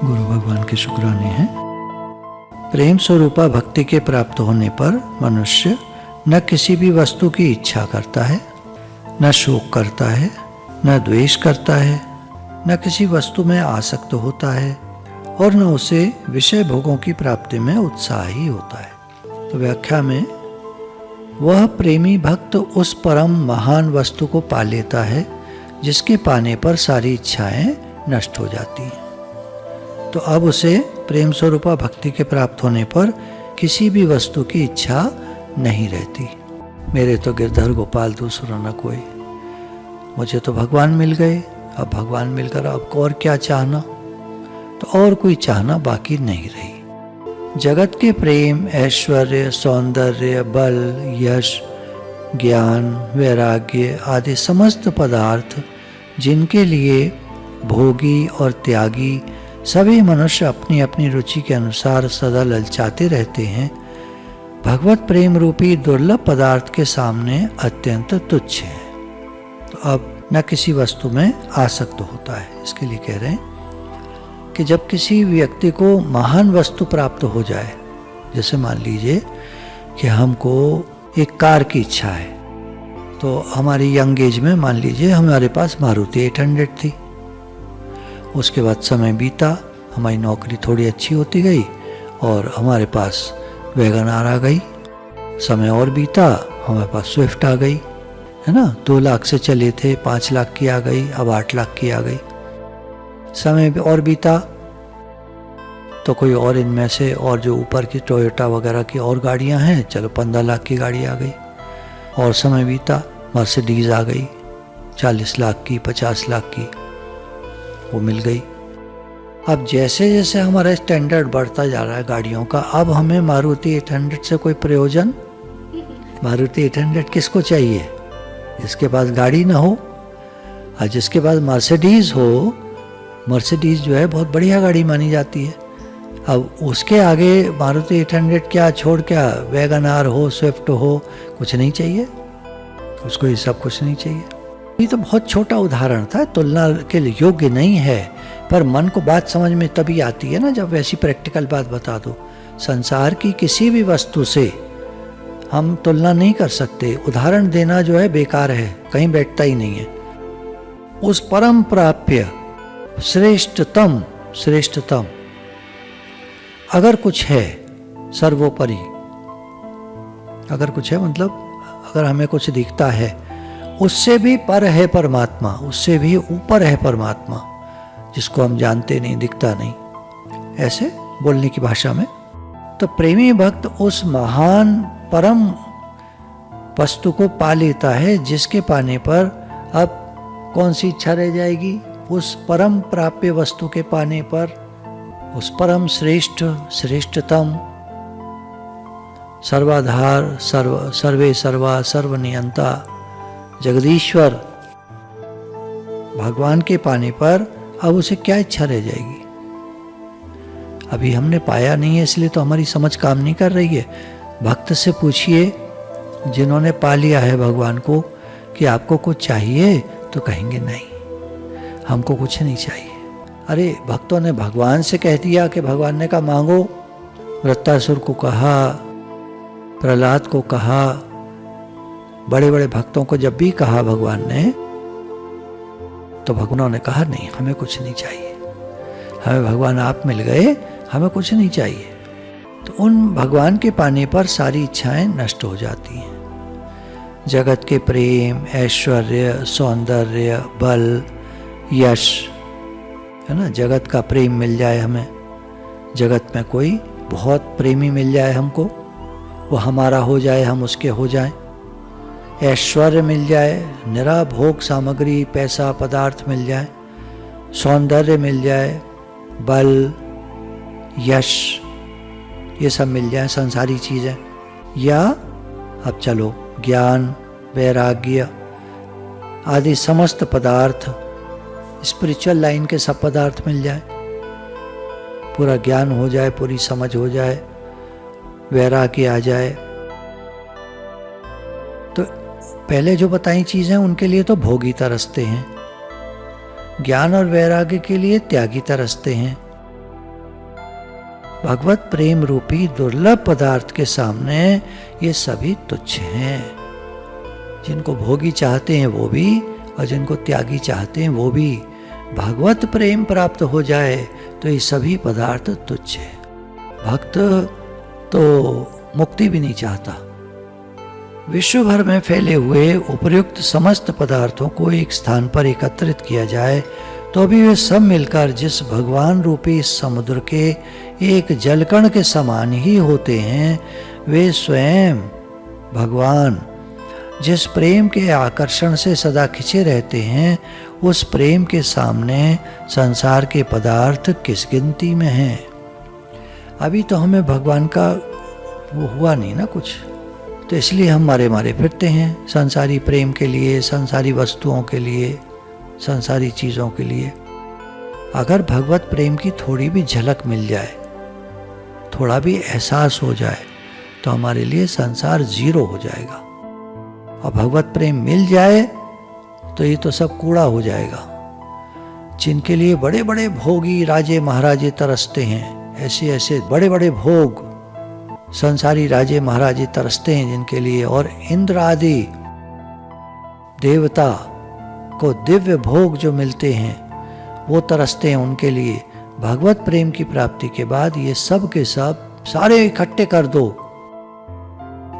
गुरु भगवान के शुक्राने हैं। प्रेम स्वरूपा भक्ति के प्राप्त होने पर मनुष्य न किसी भी वस्तु की इच्छा करता है, न शोक करता है, न द्वेष करता है, न किसी वस्तु में आसक्त होता है और न उसे विषय भोगों की प्राप्ति में उत्साह ही होता है। तो व्याख्या में वह प्रेमी भक्त उस परम महान वस्तु को पा लेता है जिसके पाने पर सारी इच्छाएं नष्ट हो जाती हैं। तो अब उसे प्रेम स्वरूपा भक्ति के प्राप्त होने पर किसी भी वस्तु की इच्छा नहीं रहती। मेरे तो गिरधर गोपाल दूसरा न कोई, मुझे तो भगवान मिल गए, अब भगवान मिलकर अब और क्या चाहना, तो और कोई चाहना बाकी नहीं रही। जगत के प्रेम, ऐश्वर्य, सौंदर्य, बल, यश, ज्ञान, वैराग्य आदि समस्त पदार्थ जिनके लिए भोगी और त्यागी सभी मनुष्य अपनी अपनी रुचि के अनुसार सदा ललचाते रहते हैं, भगवत प्रेम रूपी दुर्लभ पदार्थ के सामने अत्यंत तुच्छ है। तो अब न किसी वस्तु में आसक्त होता है। इसके लिए कह रहे हैं कि जब किसी व्यक्ति को महान वस्तु प्राप्त हो जाए, जैसे मान लीजिए कि हमको एक कार की इच्छा है, तो हमारी यंग एज में मान लीजिए हमारे पास मारुति 800 थी। उसके बाद समय बीता, हमारी नौकरी थोड़ी अच्छी होती गई और हमारे पास वैगन आर आ गई। समय और बीता, हमारे पास स्विफ्ट आ गई, है ना। 2 लाख से चले थे, 5 लाख की आ गई, अब 8 लाख की आ गई। समय और बीता तो कोई और इनमें से और जो ऊपर की टोयोटा वगैरह की और गाड़ियां हैं, चलो 15 लाख की गाड़ी आ गई। और समय बीता, मर्सिडीज आ गई 40 लाख की, 50 लाख की, वो मिल गई। अब जैसे जैसे हमारा स्टैंडर्ड बढ़ता जा रहा है गाड़ियों का, अब हमें मारुति 800 से कोई प्रयोजन। मारुति 800 किसको चाहिए? जिसके पास गाड़ी ना हो। और जिसके पास मर्सिडीज हो, मर्सिडीज जो है बहुत बढ़िया गाड़ी मानी जाती है। अब उसके आगे मारुति 800 क्या छोड़, क्या वैगन आर हो, स्विफ्ट हो, कुछ नहीं चाहिए उसको, ये सब कुछ नहीं चाहिए। ये तो बहुत छोटा उदाहरण था, तुलना के योग्य नहीं है, पर मन को बात समझ में तभी आती है ना जब वैसी प्रैक्टिकल बात बता दो। संसार की किसी भी वस्तु से हम तुलना नहीं कर सकते। उदाहरण देना जो है बेकार है, कहीं बैठता ही नहीं है। उस परम प्राप्य श्रेष्ठतम अगर कुछ है, सर्वोपरि अगर कुछ है, मतलब अगर हमें कुछ दिखता है, उससे भी पर है परमात्मा, उससे भी ऊपर है परमात्मा, जिसको हम जानते नहीं, दिखता नहीं, ऐसे बोलने की भाषा में। तो प्रेमी भक्त उस महान परम वस्तु को पा लेता है जिसके पाने पर अब कौन सी इच्छा रह जाएगी? उस परम प्राप्य वस्तु के पाने पर, उस परम श्रेष्ठतम सर्वाधार, सर्वे सर्वा, सर्वनियंता जगदीश्वर भगवान के पाने पर अब उसे क्या इच्छा रह जाएगी? अभी हमने पाया नहीं है, इसलिए तो हमारी समझ काम नहीं कर रही है। भक्त से पूछिए जिन्होंने पा लिया है भगवान को कि आपको कुछ चाहिए, तो कहेंगे नहीं, हमको कुछ नहीं चाहिए। अरे भक्तों ने भगवान से कह दिया कि भगवान ने कहा मांगो, वृत्तासुर को कहा, प्रहलाद को कहा, बड़े बड़े भक्तों को जब भी कहा भगवान ने, तो भगवान ने कहा नहीं, हमें कुछ नहीं चाहिए, हमें भगवान आप मिल गए, हमें कुछ नहीं चाहिए। तो उन भगवान के पाने पर सारी इच्छाएं नष्ट हो जाती हैं। जगत के प्रेम, ऐश्वर्य, सौंदर्य, बल, यश, है ना, जगत का प्रेम मिल जाए हमें, जगत में कोई बहुत प्रेमी मिल जाए हमको, वो हमारा हो जाए, हम उसके हो जाएं। ऐश्वर्य मिल जाए, निरा भोग सामग्री, पैसा, पदार्थ मिल जाए, सौंदर्य मिल जाए, बल, यश, ये सब मिल जाए, संसारी चीज़ें। या अब चलो ज्ञान, वैराग्य आदि समस्त पदार्थ, स्पिरिचुअल लाइन के सब पदार्थ मिल जाए, पूरा ज्ञान हो जाए, पूरी समझ हो जाए, वैराग्य आ जाए। तो पहले जो बताई चीज़ें उनके लिए तो भोगी तरसते हैं, ज्ञान और वैराग्य के लिए त्यागी तरसते हैं, भगवत प्रेम रूपी दुर्लभ पदार्थ के सामने ये सभी तुच्छ हैं। जिनको भोगी चाहते हैं वो भी, और जिनको त्यागी चाहते हैं वो भी। भगवत प्रेम प्राप्त हो जाए तो ये सभी पदार्थ तुच्छ है। भक्त तो मुक्ति भी नहीं चाहता। विश्व भर में फैले हुए उपर्युक्त समस्त पदार्थों को एक स्थान पर एकत्रित किया जाए तो भी वे सब मिलकर जिस भगवान रूपी समुद्र के एक जलकण के समान ही होते हैं, वे स्वयं भगवान जिस प्रेम के आकर्षण से सदा खिंचे रहते हैं, उस प्रेम के सामने संसार के पदार्थ किस गिनती में हैं। अभी तो हमें भगवान का वो हुआ नहीं ना कुछ, तो इसलिए हम मारे मारे फिरते हैं संसारी प्रेम के लिए, संसारी वस्तुओं के लिए, संसारी चीज़ों के लिए। अगर भगवत प्रेम की थोड़ी भी झलक मिल जाए, थोड़ा भी एहसास हो जाए, तो हमारे लिए संसार जीरो हो जाएगा। और भगवत प्रेम मिल जाए तो ये तो सब कूड़ा हो जाएगा। जिनके लिए बड़े बड़े भोगी राजे महाराजे तरसते हैं, ऐसे ऐसे बड़े बड़े भोग संसारी राजे महाराजे तरसते हैं जिनके लिए, और इंद्र आदि देवता को दिव्य भोग जो मिलते हैं वो तरसते हैं उनके लिए। भगवत प्रेम की प्राप्ति के बाद ये सब के सब सारे इकट्ठे कर दो,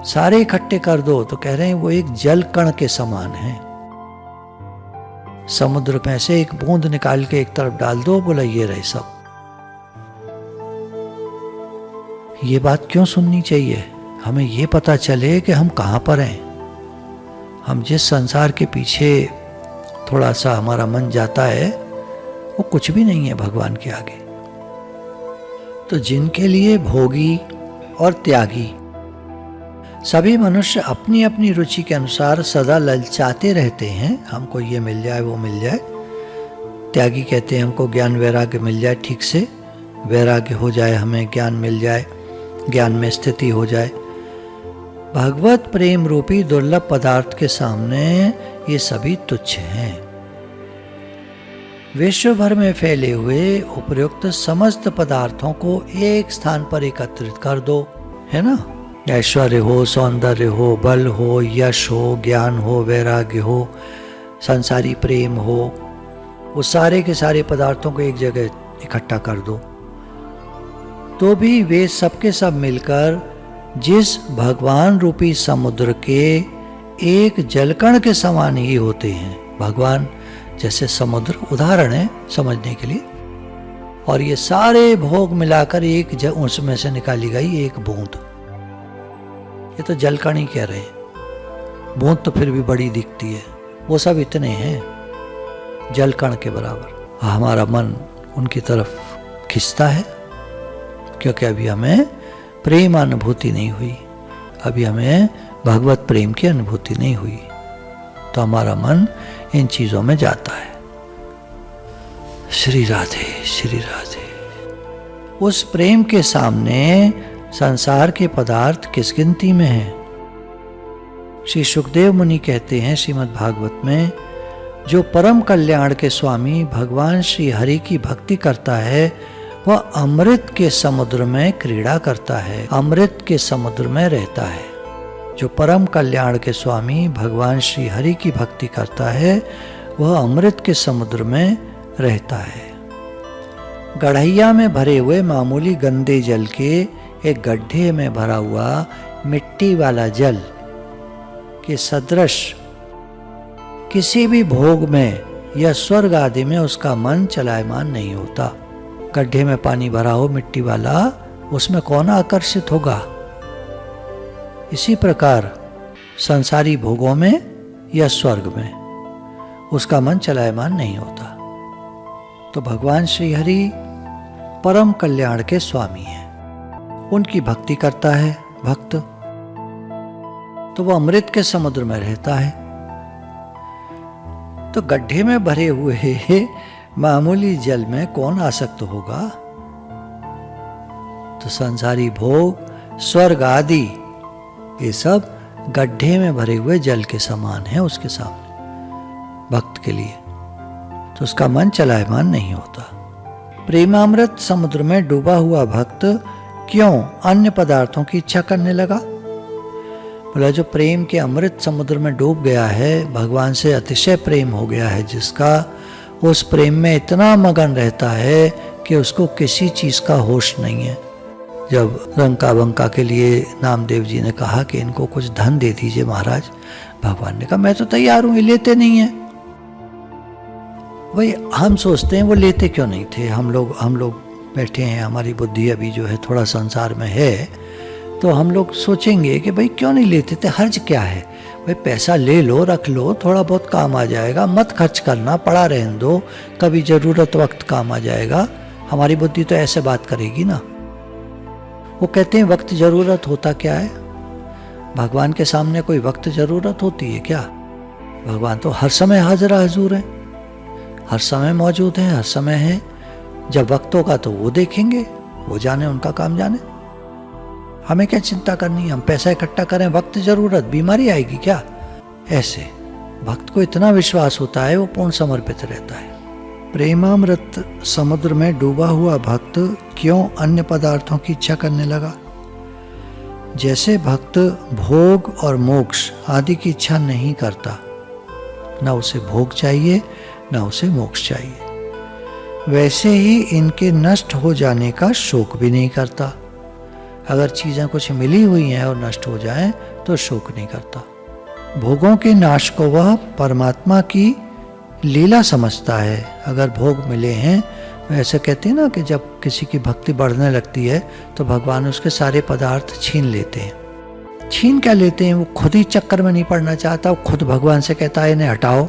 सारे इकट्ठे कर दो, तो कह रहे हैं वो एक जल कण के समान है। समुद्र में से एक बूंद निकाल के एक तरफ डाल दो, बोला ये रहे सब। ये बात क्यों सुननी चाहिए? हमें ये पता चले कि हम कहाँ पर हैं। हम जिस संसार के पीछे थोड़ा सा हमारा मन जाता है वो कुछ भी नहीं है भगवान के आगे। तो जिनके लिए भोगी और त्यागी सभी मनुष्य अपनी अपनी रुचि के अनुसार सदा ललचाते रहते हैं, हमको ये मिल जाए वो मिल जाए। त्यागी कहते हैं हमको ज्ञान वैराग्य मिल जाए, ठीक से वैराग्य हो जाए, हमें ज्ञान मिल जाए, ज्ञान में स्थिति हो जाए। भगवत प्रेम रूपी दुर्लभ पदार्थ के सामने ये सभी तुच्छ हैं। विश्व भर में फैले हुए उपर्युक्त समस्त पदार्थों को एक स्थान पर एकत्रित कर दो, है ना। ऐश्वर्य हो, सौंदर्य हो, बल हो, यश हो, ज्ञान हो, वैराग्य हो, संसारी प्रेम हो, वो सारे के सारे पदार्थों को एक जगह इकट्ठा कर दो, तो भी वे सबके सब मिलकर जिस भगवान रूपी समुद्र के एक जलकण के समान ही होते हैं। भगवान जैसे समुद्र उदाहरण है समझने के लिए, और ये सारे भोग मिलाकर एक उसमें से निकाली गई एक बूंद। ये तो जलकण ही कह रहे हैं, बूंद तो फिर भी बड़ी दिखती है, वो सब इतने हैं जलकण के बराबर। हमारा मन उनकी तरफ खिंचता है क्योंकि अभी हमें प्रेम अनुभूति नहीं हुई, अभी हमें भगवत प्रेम की अनुभूति नहीं हुई, तो हमारा मन इन चीजों में जाता है। श्री राधे श्री राधे। उस प्रेम के सामने संसार के पदार्थ किस गिनती में हैं? श्री सुखदेव मुनि कहते हैं श्रीमद् भागवत में, जो परम कल्याण के स्वामी भगवान श्री हरि की भक्ति करता है वह अमृत के समुद्र में क्रीड़ा करता है, अमृत के समुद्र में रहता है। जो परम कल्याण के स्वामी भगवान श्री हरि की भक्ति करता है वह अमृत के समुद्र में रहता है। गढ़ैया में भरे हुए मामूली गंदे जल के एक गड्ढे में भरा हुआ मिट्टी वाला जल के सदृश किसी भी भोग में या स्वर्ग आदि में उसका मन चलायमान नहीं होता। गड्ढे में पानी भरा हो मिट्टी वाला, उसमें कौन आकर्षित होगा? इसी प्रकार संसारी भोगों में या स्वर्ग में उसका मन चलायमान नहीं होता। तो भगवान श्री हरि परम कल्याण के स्वामी हैं, उनकी भक्ति करता है भक्त, तो वह अमृत के समुद्र में रहता है। तो गड्ढे में भरे हुए मामूली जल में कौन आसक्त होगा? तो संसारी भोग, स्वर्ग आदि ये सब गड्ढे में भरे हुए जल के समान है उसके सामने भक्त के लिए, तो उसका मन चलायमान नहीं होता। प्रेमामृत समुद्र में डूबा हुआ भक्त क्यों अन्य पदार्थों की इच्छा करने लगा? बोला जो प्रेम के अमृत समुद्र में डूब गया है, भगवान से अतिशय प्रेम हो गया है जिसका, उस प्रेम में इतना मगन रहता है कि उसको किसी चीज़ का होश नहीं है। जब रंका बंका के लिए नामदेव जी ने कहा कि इनको कुछ धन दे दीजिए महाराज, भगवान ने कहा मैं तो तैयार हूँ, ये लेते नहीं है। भाई हम सोचते हैं वो लेते क्यों नहीं थे। हम लोग बैठे हैं, हमारी बुद्धि अभी जो है थोड़ा संसार में है, तो हम लोग सोचेंगे कि भाई क्यों नहीं लेते थे, हर्ज क्या है, भाई पैसा ले लो, रख लो, थोड़ा बहुत काम आ जाएगा, मत खर्च करना, पड़ा रहने दो, कभी ज़रूरत वक्त काम आ जाएगा। हमारी बुद्धि तो ऐसे बात करेगी ना। वो कहते हैं वक्त ज़रूरत होता क्या है? भगवान के सामने कोई वक्त ज़रूरत होती है क्या? भगवान तो हर समय हाजिर हजूर है, हर समय मौजूद है, हर समय है। जब वक्त होगा तो वो देखेंगे, वो जाने, उनका काम जाने। हमें क्या चिंता करनी, हम पैसा इकट्ठा करें, वक्त ज़रूरत, बीमारी आएगी क्या? ऐसे भक्त को इतना विश्वास होता है, वो पूर्ण समर्पित रहता है। प्रेमामृत समुद्र में डूबा हुआ भक्त क्यों अन्य पदार्थों की इच्छा करने लगा? जैसे भक्त भोग और मोक्ष आदि की इच्छा नहीं करता, न उसे भोग चाहिए न उसे मोक्ष चाहिए, वैसे ही इनके नष्ट हो जाने का शोक भी नहीं करता। अगर चीज़ें कुछ मिली हुई हैं और नष्ट हो जाएं तो शोक नहीं करता। भोगों के नाश को वह परमात्मा की लीला समझता है। अगर भोग मिले हैं, वैसे कहते हैं ना कि जब किसी की भक्ति बढ़ने लगती है तो भगवान उसके सारे पदार्थ छीन लेते हैं। छीन क्या लेते हैं? वो खुद ही चक्कर में नहीं पड़ना चाहता, वो खुद भगवान से कहता है इन्हें हटाओ,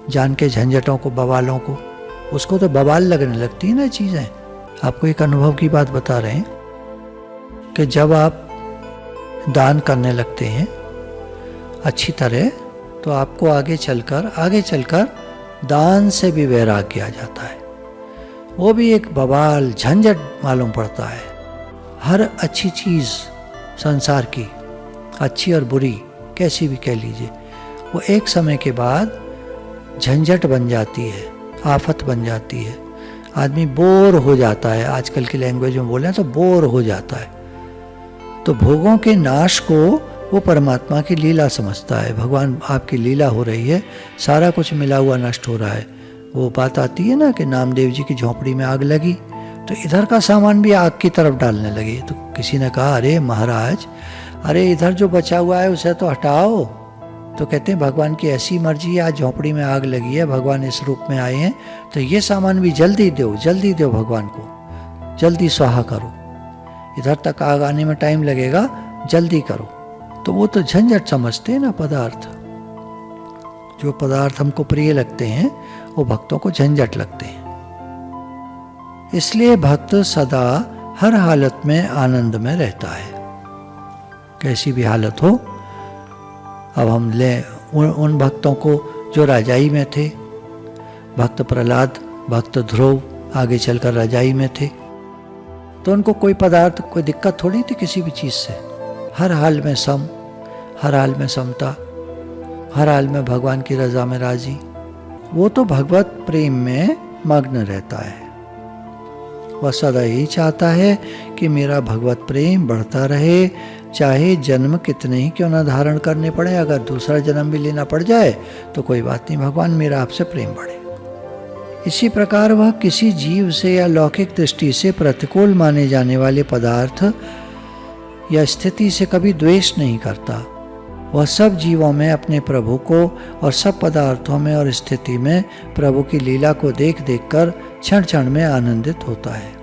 जान के झंझटों को, बवालों को। उसको तो बवाल लगने लगती है ना चीज़ें। आपको एक अनुभव की बात बता रहे हैं कि जब आप दान करने लगते हैं अच्छी तरह, तो आपको आगे चलकर दान से भी वैराग्य आ जाता है। वो भी एक बवाल, झंझट मालूम पड़ता है। हर अच्छी चीज़ संसार की, अच्छी और बुरी कैसी भी कह लीजिए, वो एक समय के बाद झंझट बन जाती है, आफत बन जाती है। आदमी बोर हो जाता है, आजकल की लैंग्वेज में बोलें तो बोर हो जाता है। तो भोगों के नाश को वो परमात्मा की लीला समझता है। भगवान आपकी लीला हो रही है, सारा कुछ मिला हुआ नष्ट हो रहा है। वो बात आती है ना कि नामदेव जी की झोंपड़ी में आग लगी तो इधर का सामान भी आग की तरफ डालने लगे। तो किसी ने कहा अरे महाराज, अरे इधर जो बचा हुआ है उसे तो हटाओ। तो कहते हैं भगवान की ऐसी मर्जी है, आज झोंपड़ी में आग लगी है, भगवान इस रूप में आए हैं, तो ये सामान भी जल्दी दो भगवान को, जल्दी स्वाहा करो, इधर तक आग आने में टाइम लगेगा, जल्दी करो। तो वो तो झंझट समझते हैं ना पदार्थ। जो पदार्थ हमको प्रिय लगते हैं वो भक्तों को झंझट लगते हैं। इसलिए भक्त सदा हर हालत में आनंद में रहता है, कैसी भी हालत हो। अब हम ले उन भक्तों को जो रजाई में थे, भक्त प्रहलाद, भक्त ध्रुव आगे चलकर रजाई में थे, तो उनको कोई पदार्थ, कोई दिक्कत थोड़ी थी किसी भी चीज़ से। हर हाल में सम, हर हाल में समता, हर हाल में भगवान की रजा में राजी। वो तो भगवत प्रेम में मग्न रहता है। वह सदा यही चाहता है कि मेरा भगवत प्रेम बढ़ता रहे, चाहे जन्म कितने ही क्यों न धारण करने पड़े। अगर दूसरा जन्म भी लेना पड़ जाए तो कोई बात नहीं, भगवान मेरा आपसे प्रेम बढ़े। इसी प्रकार वह किसी जीव से या लौकिक दृष्टि से प्रतिकूल माने जाने वाले पदार्थ या स्थिति से कभी द्वेष नहीं करता। वह सब जीवों में अपने प्रभु को और सब पदार्थों में और स्थिति में प्रभु की लीला को देख देख कर क्षण क्षण में आनंदित होता है।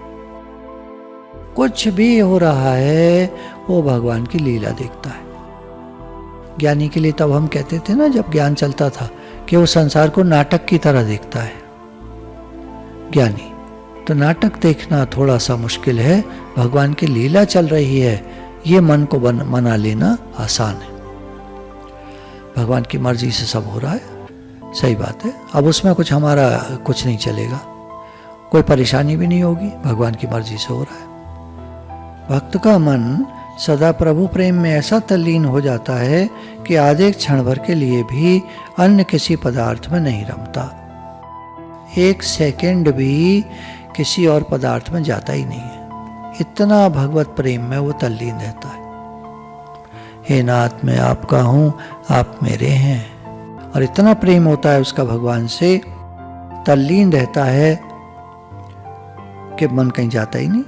कुछ भी हो रहा है वो भगवान की लीला देखता है। ज्ञानी के लिए तब हम कहते थे ना, जब ज्ञान चलता था, कि वो संसार को नाटक की तरह देखता है ज्ञानी। तो नाटक देखना थोड़ा सा मुश्किल है, भगवान की लीला चल रही है ये मन को मना लेना आसान है। भगवान की मर्जी से सब हो रहा है, सही बात है। अब उसमें कुछ हमारा कुछ नहीं चलेगा, कोई परेशानी भी नहीं होगी, भगवान की मर्जी से हो रहा है। भक्त का मन सदा प्रभु प्रेम में ऐसा तल्लीन हो जाता है कि आधे क्षण भर के लिए भी अन्य किसी पदार्थ में नहीं रमता। एक सेकंड भी किसी और पदार्थ में जाता ही नहीं है। इतना भगवत प्रेम में वो तल्लीन रहता है। हे नाथ, मैं आपका हूँ, आप मेरे हैं। और इतना प्रेम होता है उसका भगवान से, तल्लीन रहता है कि मन कहीं जाता ही नहीं।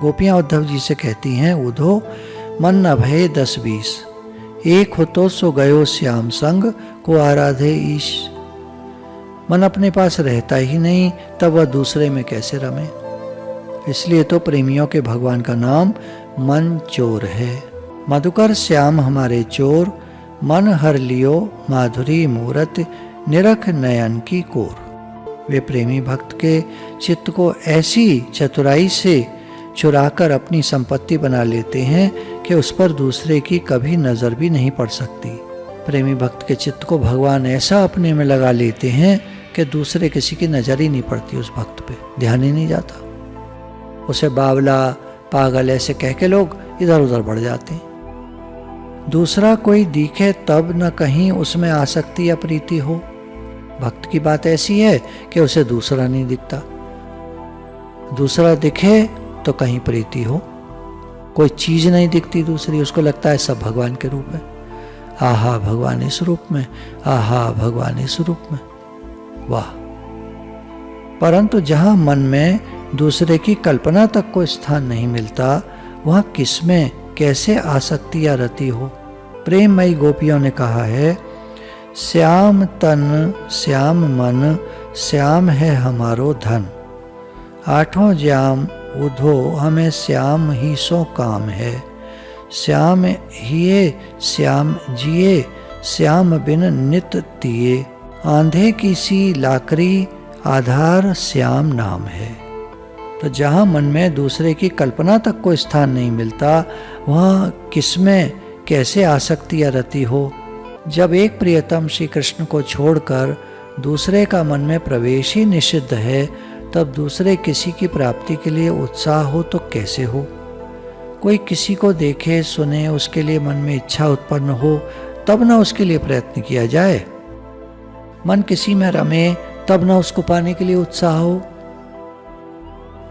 गोपियां उद्धव जी से कहती हैं, उधो मन न भये 10-20, एक हो तो सो गयो श्याम संग, को आराधे ईश। मन अपने पास रहता ही नहीं, तब वह दूसरे में कैसे रमे। इसलिए तो प्रेमियों के भगवान का नाम मन चोर है। मधुकर श्याम हमारे चोर, मन हर लियो माधुरी मूरत, निरख नयन की कोर। वे प्रेमी भक्त के चित्त को ऐसी चतुराई से चुराकर अपनी संपत्ति बना लेते हैं कि उस पर दूसरे की कभी नजर भी नहीं पड़ सकती। प्रेमी भक्त के चित्त को भगवान ऐसा अपने में लगा लेते हैं कि दूसरे किसी की नजर ही नहीं पड़ती उस भक्त पे, ध्यान ही नहीं जाता। उसे बावला, पागल ऐसे कह के लोग इधर उधर बढ़ जाते हैं। दूसरा कोई दिखे तब न कहीं उसमें आसक्ति या प्रीति हो। भक्त की बात ऐसी है कि उसे दूसरा नहीं दिखता, दूसरा दिखे तो कहीं प्रीति हो। कोई चीज नहीं दिखती दूसरी, उसको लगता है सब भगवान के रूप है। आहा भगवान इस रूप में, आहा भगवान इस रूप में, वाह। परंतु जहां मन में दूसरे की कल्पना तक को स्थान नहीं मिलता, वहां किसमें कैसे आसक्ति या रति हो। प्रेममयी गोपियों ने कहा है, श्याम तन श्याम मन, श्याम है हमारो धन, आठों ज्याम उधो हमें श्याम ही सो काम है। श्याम हिये श्याम जिए, श्याम बिन नित तिये, आंधे की सी लाकड़ी आधार श्याम नाम है। तो जहाँ मन में दूसरे की कल्पना तक को स्थान नहीं मिलता, वहाँ किसमें कैसे आसक्ति या रति हो। जब एक प्रियतम श्री कृष्ण को छोड़कर दूसरे का मन में प्रवेश ही निषिद्ध है, तब दूसरे किसी की प्राप्ति के लिए उत्साह हो तो कैसे हो। कोई किसी को देखे सुने, उसके लिए मन में इच्छा उत्पन्न हो, तब न उसके लिए प्रयत्न किया जाए। मन किसी में रमे, तब न उसको पाने के लिए उत्साह हो।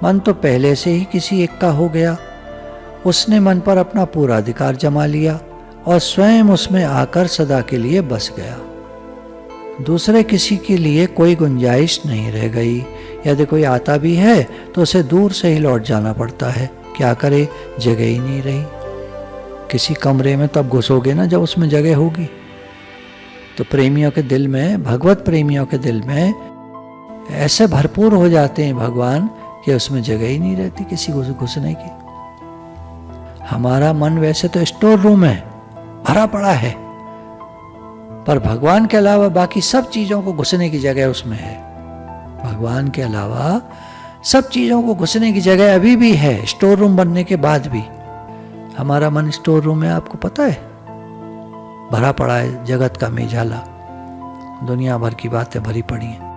मन तो पहले से ही किसी एक का हो गया, उसने मन पर अपना पूरा अधिकार जमा लिया और स्वयं उसमें आकर सदा के लिए बस गया। दूसरे किसी के लिए कोई गुंजाइश नहीं रह गई। यदि कोई आता भी है तो उसे दूर से ही लौट जाना पड़ता है। क्या करे, जगह ही नहीं रही। किसी कमरे में तब घुसोगे ना जब उसमें जगह होगी। तो प्रेमियों के दिल में, भगवत प्रेमियों के दिल में ऐसे भरपूर हो जाते हैं भगवान कि उसमें जगह ही नहीं रहती किसी को घुसने की। हमारा मन वैसे तो स्टोर रूम है, भरा पड़ा है, पर भगवान के अलावा बाकी सब चीजों को घुसने की जगह उसमें है। भगवान के अलावा सब चीजों को घुसने की जगह अभी भी है, स्टोर रूम बनने के बाद भी। हमारा मन स्टोर रूम है, आपको पता है, भरा पड़ा है, जगत का मेझाला, दुनिया भर की बातें भरी पड़ी हैं।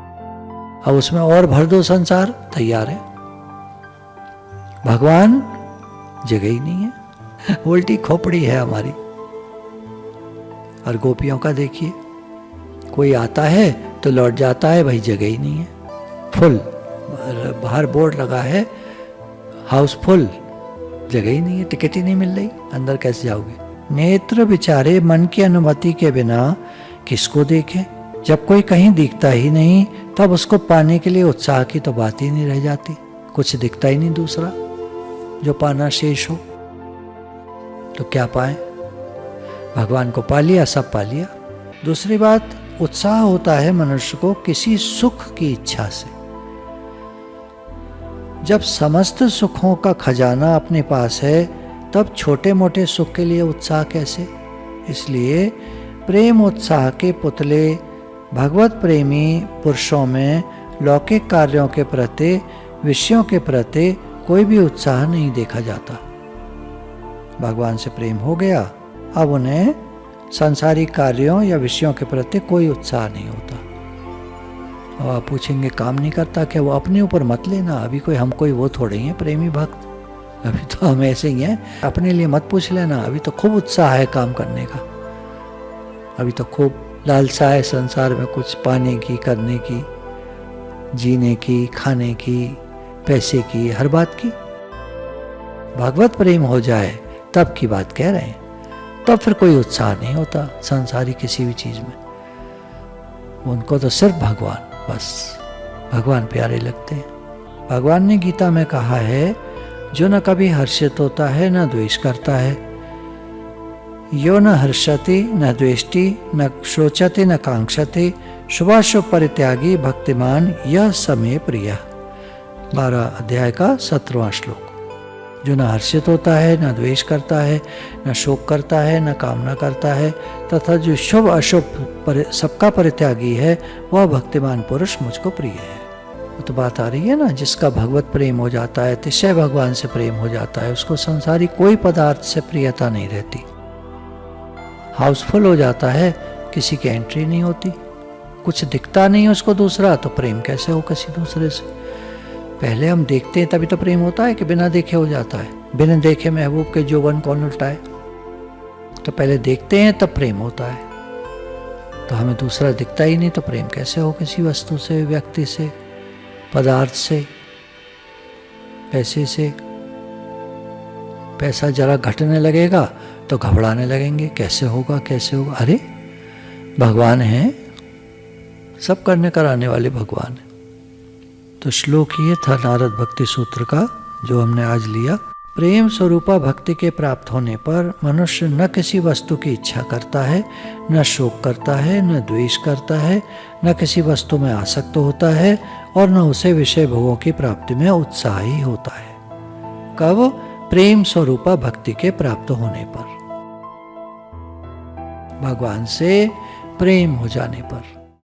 अब उसमें और भर दो संसार, तैयार है। भगवान जगह ही नहीं है, उल्टी खोपड़ी है हमारी। और गोपियों का देखिए, कोई आता है तो लौट जाता है, भाई जगह ही नहीं है, फुल। बाहर बोर्ड लगा है हाउसफुल, जगह ही नहीं है, टिकट ही नहीं मिल रही, अंदर कैसे जाओगे। नेत्र बिचारे मन की अनुमति के बिना किसको देखें। जब कोई कहीं दिखता ही नहीं, तब उसको पाने के लिए उत्साह की तो बात ही नहीं रह जाती। कुछ दिखता ही नहीं दूसरा जो पाना शेष हो, तो क्या पाए। भगवान को पा लिया, सब पा लिया। दूसरी बात, उत्साह होता है मनुष्य को किसी सुख की इच्छा से। जब समस्त सुखों का खजाना अपने पास है, तब छोटे मोटे सुख के लिए उत्साह कैसे। इसलिए प्रेम उत्साह के पुतले भगवत प्रेमी पुरुषों में लौकिक कार्यों के प्रति, विषयों के प्रति कोई भी उत्साह नहीं देखा जाता। भगवान से प्रेम हो गया, अब उन्हें सांसारिक कार्यों या विषयों के प्रति कोई उत्साह नहीं होता। अब आप पूछेंगे काम नहीं करता क्या, वो अपने ऊपर मत लेना। अभी कोई हम कोई वो थोड़े ही हैं प्रेमी भक्त, अभी तो हम ऐसे ही हैं, अपने लिए मत पूछ लेना। अभी तो खूब उत्साह है काम करने का, अभी तो खूब लालसा है संसार में कुछ पाने की, करने की, जीने की, खाने की, पैसे की, हर बात की। भगवत प्रेम हो जाए तब की बात कह रहे हैं, तब फिर कोई उत्साह नहीं होता संसारी किसी भी चीज में। उनको तो सिर्फ भगवान, बस भगवान प्यारे लगते हैं। भगवान ने गीता में कहा है, जो न कभी हर्षित होता है न द्वेष करता है, यो न हर्षति न द्वेष्टि न शोचति न कांक्षति, शुभाशुभ परित्यागी भक्तिमान यह समय प्रिय। 12 अध्याय का 17वां श्लोक। जो न हर्षित होता है न द्वेष करता है न शोक करता है न कामना करता है, तथा जो शुभ अशुभ सबका परित्यागी है, वह भक्तिमान पुरुष मुझको प्रिय है। तो बात आ रही है ना, जिसका भगवत प्रेम हो जाता है, अतिशय भगवान से प्रेम हो जाता है, उसको संसारी कोई पदार्थ से प्रियता नहीं रहती। हाउसफुल हो जाता है, किसी की एंट्री नहीं होती, कुछ दिखता नहीं उसको दूसरा, तो प्रेम कैसे हो किसी दूसरे से। पहले हम देखते हैं तभी तो प्रेम होता है कि बिना देखे हो जाता है। बिना देखे महबूब के जोबन कौन उल्टाए, तो पहले देखते हैं तब प्रेम होता है। तो हमें दूसरा दिखता ही नहीं, तो प्रेम कैसे हो किसी वस्तु से, व्यक्ति से, पदार्थ से, पैसे से। पैसा जरा घटने लगेगा तो घबराने लगेंगे, कैसे होगा कैसे होगा। अरे भगवान है, सब करने कराने वाले भगवान है। तो श्लोक ये था नारद भक्ति सूत्र का जो हमने आज लिया। प्रेम स्वरूपा भक्ति के प्राप्त होने पर मनुष्य न किसी वस्तु की इच्छा करता है, न शोक करता है, न द्वेष करता है, न किसी wस्तु में आसक्त होता है, और न उसे विषय भोगों की प्राप्ति में उत्साही होता है। कब? प्रेम स्वरूपा भक्ति के प्राप्त होने पर, भगवान से प्रेम हो जाने पर।